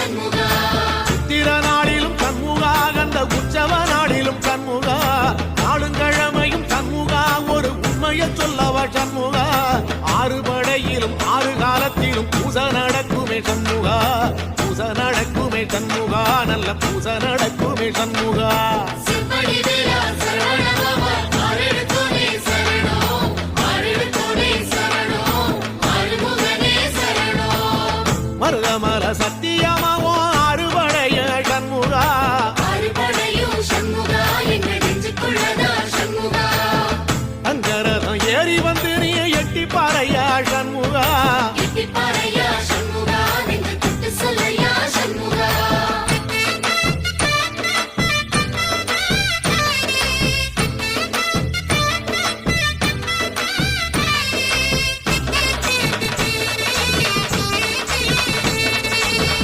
சித்திர நாளிலும் சண்முகா கந்த உற்சவ நாளிலும் சண்முகா நாடுங்கிழமையும் சண்முகா ஒரு உண்மையை சொல்லவா சண்முகா ஆறு படையிலும் ஆறு காலத்திலும் பூச நடக்குமே சண்முகா